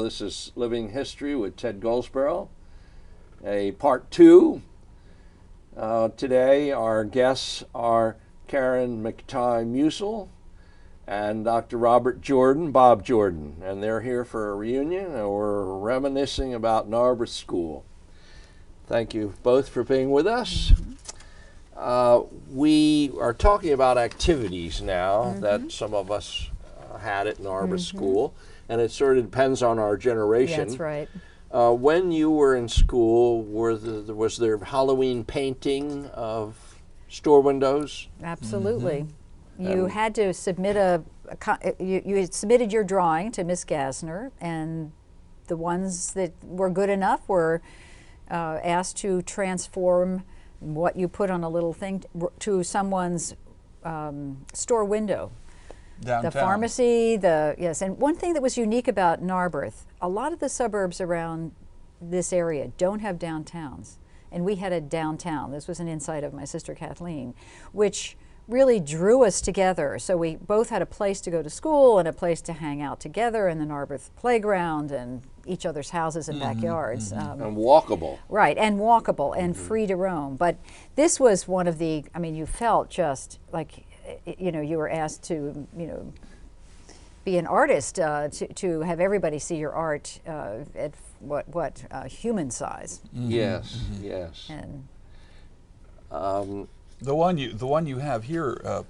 This is Living History with Ted Goldsborough, a part 2. Today our guests are Caryn McTighe Musil and Dr. Bob Jordan, and they're here for a reunion, and we're reminiscing about Narberth School. Thank you both for being with us. We are talking about activities now that some of us had at Narberth School, and it sort of depends on our generation. That's right. When you were in school, was there Halloween painting of store windows? Absolutely. You had to submit you had submitted your drawing to Miss Gassner, and the ones that were good enough were asked to transform what you put on a little thing to someone's store window. Downtown. The pharmacy, yes. And one thing that was unique about Narberth, a lot of the suburbs around this area don't have downtowns. And we had a downtown. This was an insight of my sister Kathleen, which really drew us together. So we both had a place to go to school and a place to hang out together in the Narberth playground and each other's houses and backyards. And walkable. Right, and walkable and free to roam. But this was one of the, I mean, you felt just like, you know, you were asked to, you know, be an artist, to have everybody see your art at what human size. Yes, yes. And the one you have here,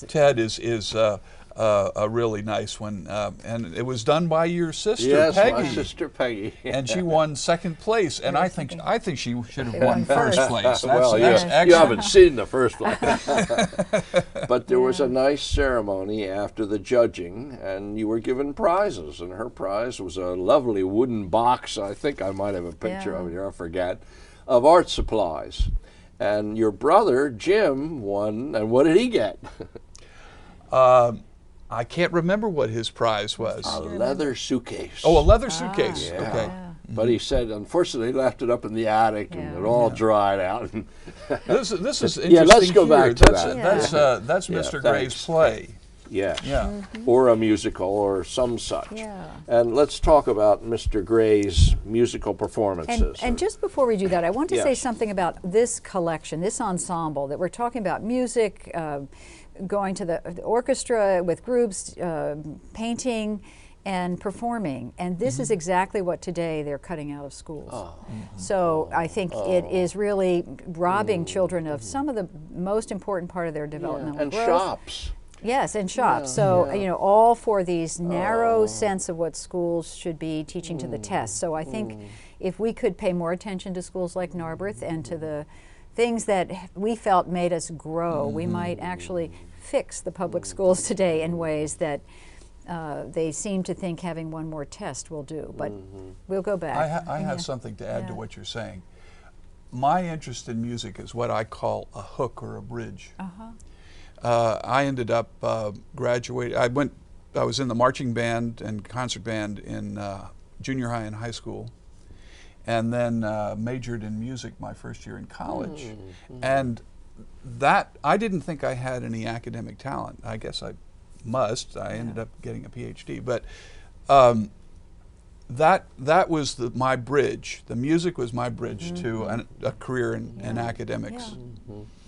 Ted, is a really nice one, and it was done by your sister, Peggy. Yes, my sister Peggy. And she won second place, and I think she should have won first place. Well, that's you excellent. haven't seen the first place. But there was a nice ceremony after the judging, and you were given prizes, and her prize was a lovely wooden box. I think I might have a picture of it here, I forget, of art supplies. And your brother, Jim, won, and what did he get? I can't remember what his prize was. A leather suitcase. Oh, a leather suitcase. Yeah. Okay. Yeah. But he said, unfortunately, he left it up in the attic, and it all dried out. This is interesting. Yeah, let's go back to that's, that. That's Mr. Gray's play. Yes. Yeah. Or a musical or some such. Yeah. And let's talk about Mr. Gray's musical performances. And just before we do that, I want to say Yes. something about this collection, this ensemble that we're talking about: music, going to the orchestra with groups, painting, and performing. And this is exactly what today they're cutting out of schools. So I think it is really robbing children of some of the most important part of their developmental and growth. shops. Yes, and shops. So, you know, all for these narrow sense of what schools should be teaching to the test. So I think if we could pay more attention to schools like Narberth and to the things that we felt made us grow, we might actually fix the public schools today in ways that they seem to think having one more test will do. But we'll go back. I have something to add to what you're saying. My interest in music is what I call a hook or a bridge. I ended up graduating. I was in the marching band and concert band in junior high and high school, and then majored in music my first year in college. And that, I didn't think I had any academic talent. I guess I must. I ended up getting a Ph.D. But that was my bridge. The music was my bridge to a career in academics.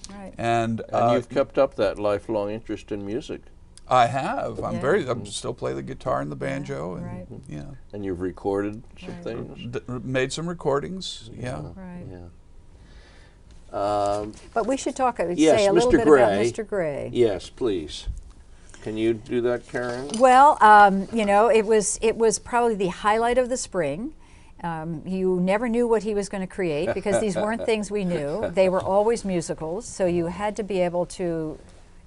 Right. And you've kept up that lifelong interest in music. I have. I'm still play the guitar and the banjo, and And you've recorded some things. made some recordings. Right. Yeah. But we should talk, Yes, say a little Mr. bit Gray. about Mr. Gray. Yes, please. Can you do that, Caryn? Well, you know, it was probably the highlight of the spring. You never knew what he was going to create because these weren't things we knew. They were always musicals, so you had to be able to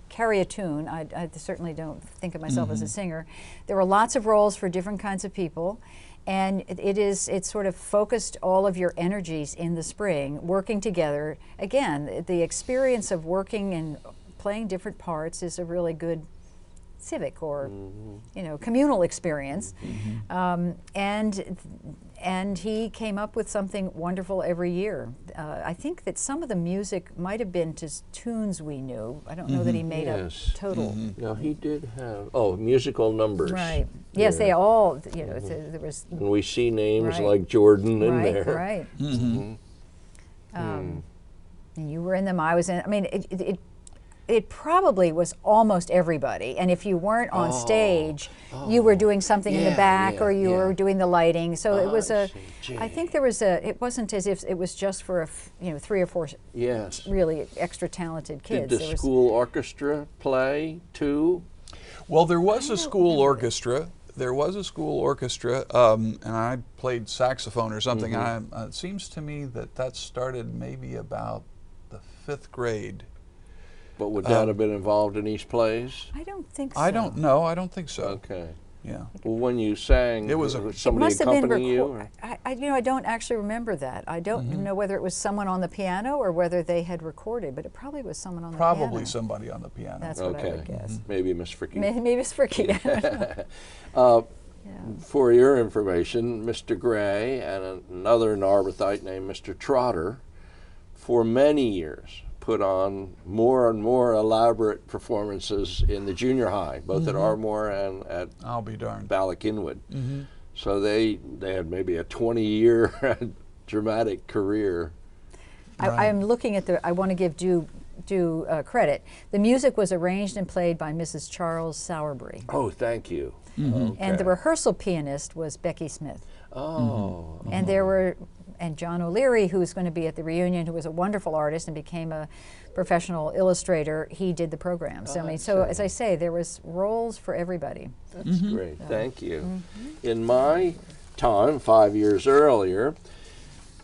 carry a tune. I certainly don't think of myself as a singer. There were lots of roles for different kinds of people, and it sort of focused all of your energies in the spring, working together. Again, the experience of working and playing different parts is a really good civic or you know, communal experience. And he came up with something wonderful every year. I think that some of the music might have been to tunes we knew. I don't know that he made up total. Now he did have musical numbers. Right. Yes, they all. You know, there was. And we see names like Jordan in there. Right. And you were in them. I was in. I mean, it probably was almost everybody. And if you weren't on stage, you were doing something in the back, or you were doing the lighting. So it was I think there was it wasn't as if it was just for you know, 3 or 4 really extra talented kids. Did the school orchestra play too? Well, there was a school orchestra. There was a school orchestra, and I played saxophone or something. It seems to me that started maybe about the 5th grade. But would that have been involved in these plays? I don't think so. I don't know. I don't think so. Okay. Yeah. Well, when you sang, it was somebody accompanying you? You know, I don't actually remember that. I don't know whether it was someone on the piano or whether they had recorded, but it probably was someone on the piano. Probably somebody on the piano. That's what I would guess. Maybe Miss Fricky. Maybe Miss Fricky. For your information, Mr. Gray and another Narberthite named Mr. Trotter, for many years, put on more and more elaborate performances in the junior high, both at Ardmore and at I'll be darned. Ballock-Inwood. So they had maybe a 20-year dramatic career. I'm looking at I want to give due credit. The music was arranged and played by Mrs. Charles Sowerbury. Oh, thank you. And the rehearsal pianist was Becky Smith. And there were, and John O'Leary, who was going to be at the reunion, who was a wonderful artist and became a professional illustrator, he did the program. So, I mean, so as I say, there was roles for everybody. That's great. Thank you. In my time, 5 years earlier,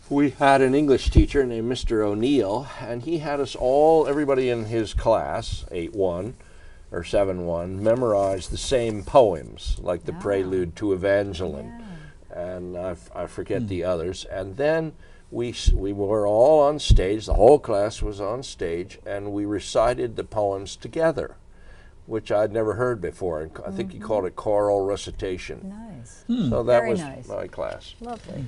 we had an English teacher named Mr. O'Neill, and he had us all, everybody in his class, 8-1 or 7-1, memorize the same poems, like the Prelude to Evangeline. And I forget the others. And then we were all on stage, the whole class was on stage, and we recited the poems together, which I'd never heard before. And I think he called it choral recitation. Nice. So that Very was nice. my class. Lovely.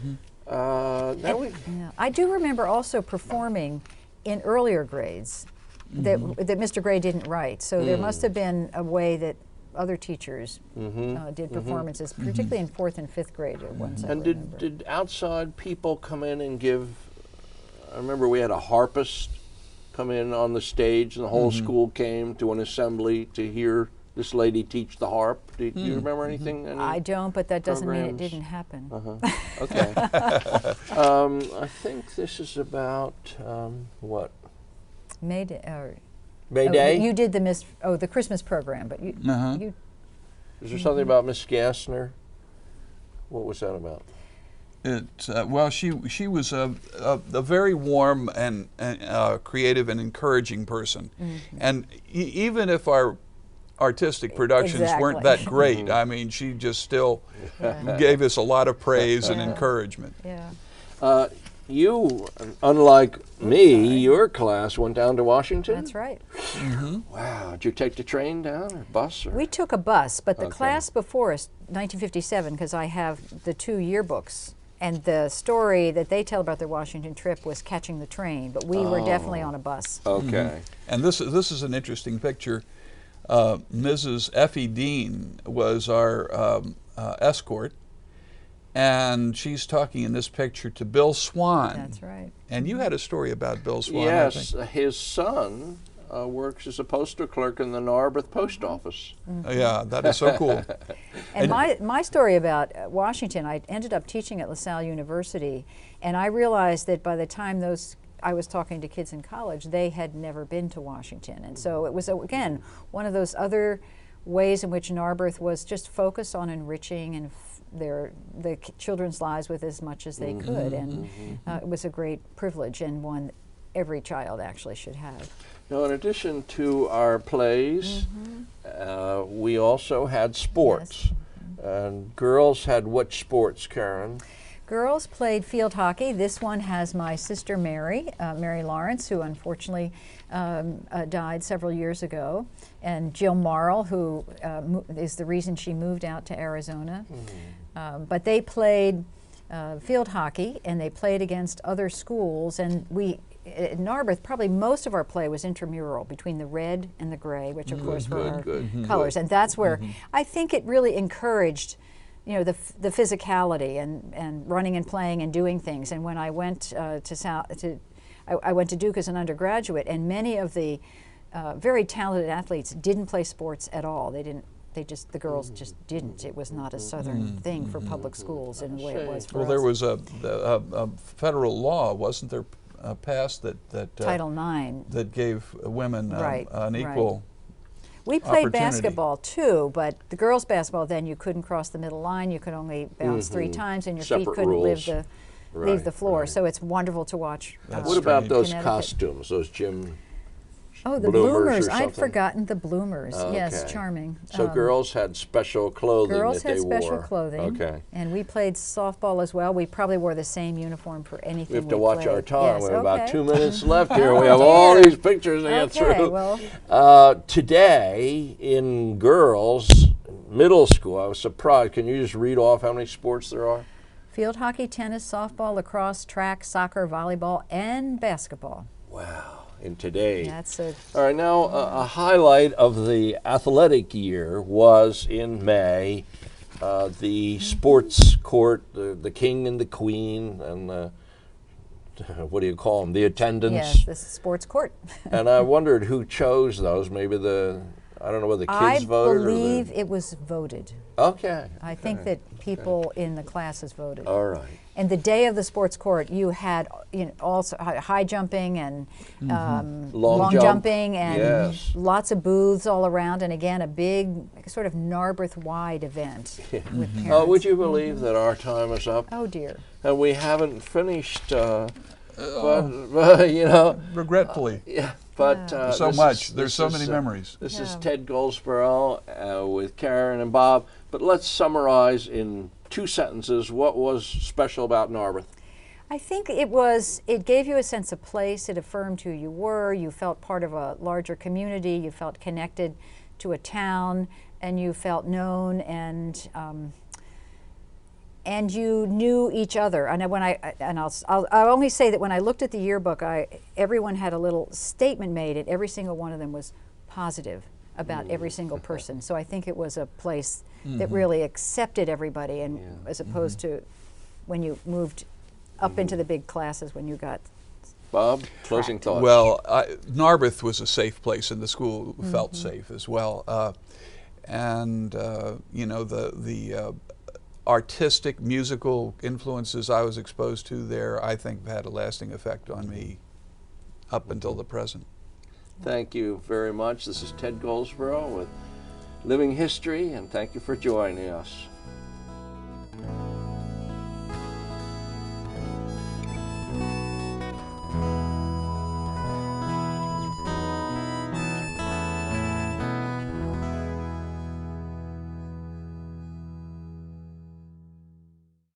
I do remember also performing in earlier grades that Mr. Gray didn't write. So there must have been a way that other teachers did performances, particularly in 4th and 5th grade. And did outside people come in and give? I remember we had a harpist come in on the stage, and the whole school came to an assembly to hear this lady teach the harp. Do you remember anything? I don't, but that doesn't mean it didn't happen. Okay. I think this is about what? May Day. May Day? You did the Christmas program, but you. Is there something about Miss Gassner? What was that about? Well, she was a very warm and creative and encouraging person, and even if our artistic productions weren't that great, I mean, she just still gave us a lot of praise and encouragement. You, unlike me, your class went down to Washington? That's right. Wow. Did you take the train down or bus? Or? We took a bus, but the class before us, 1957, because I have the 2 yearbooks, and the story that they tell about their Washington trip was catching the train, but we were definitely on a bus. Okay. And this is an interesting picture. Mrs. Effie Dean was our escort, and she's talking in this picture to Bill Swan. That's right. And you had a story about Bill Swan. Yes, his son works as a postal clerk in the Narberth post office. Yeah, that is so cool. And my story about Washington, I ended up teaching at LaSalle University, and I realized that by the time I was talking to kids in college, they had never been to Washington. And so it was, again, one of those other ways in which Narberth was just focused on enriching and the children's lives with as much as they could, and it was a great privilege and one every child actually should have. Now, in addition to our plays, we also had sports. And girls had which sports, Caryn? Girls played field hockey. This one has my sister Mary, Mary Lawrence, who unfortunately died several years ago, and Jill Marl, who is the reason she moved out to Arizona. But they played field hockey, and they played against other schools, and we at Narberth, probably most of our play was intramural between the red and the gray, which of course were our colors, and that's where I think it really encouraged, you know, the physicality and running and playing and doing things. And when I went I went to Duke as an undergraduate, and many of the very talented athletes didn't play sports at all. They didn't. The girls just didn't. It was not a Southern thing for public schools in the way it was for us. Well, there was a federal law, wasn't there, passed that Title IX that gave women an equal. We played basketball too, but the girls' basketball, then you couldn't cross the middle line. You could only bounce 3 times, and your feet couldn't leave the floor. So it's wonderful to watch. What about those costumes, those gym? Oh, the bloomers. I'd forgotten the bloomers. Yes, charming. So girls had special clothing that they wore. Girls had special clothing. Okay. And we played softball as well. We probably wore the same uniform for anything we have to watch our time. Yes, we have about 2 minutes left here. We have all these pictures to get through. Well. Today, in girls' middle school, I was surprised. Can you just read off how many sports there are? Field hockey, tennis, softball, lacrosse, track, soccer, volleyball, and basketball. Wow. In today. That's all right, now a highlight of the athletic year was in May, the sports court, the king and the queen, and what do you call them, the attendants? Yes, the sports court. And I wondered who chose those, maybe I don't know whether the kids voted. I believe it was voted. Okay. I think that people in the classes voted. All right. And the day of the sports court, you had also high jumping and long jumping and lots of booths all around, and again a big sort of Narberth-wide event with parents. Oh, would you believe that our time is up? Oh dear. And we haven't finished, but you know. Regretfully. Yeah. But so much. There's so many memories. This is Ted Goldsborough with Caryn and Bob. But let's summarize in 2 sentences what was special about Narberth. I think it gave you a sense of place. It affirmed who you were. You felt part of a larger community. You felt connected to a town, and you felt known, and you knew each other. And I'll only say that when I looked at the yearbook, everyone had a little statement made, and every single one of them was positive about every single person. So I think it was a place that really accepted everybody, and as opposed to when you moved up into the big classes when you got. Bob, closing thoughts. Well, Narberth was a safe place, and the school felt safe as well. You know, the artistic, musical influences I was exposed to there, I think had a lasting effect on me up until the present. Thank you very much. This is Ted Goldsborough with Living History, and thank you for joining us.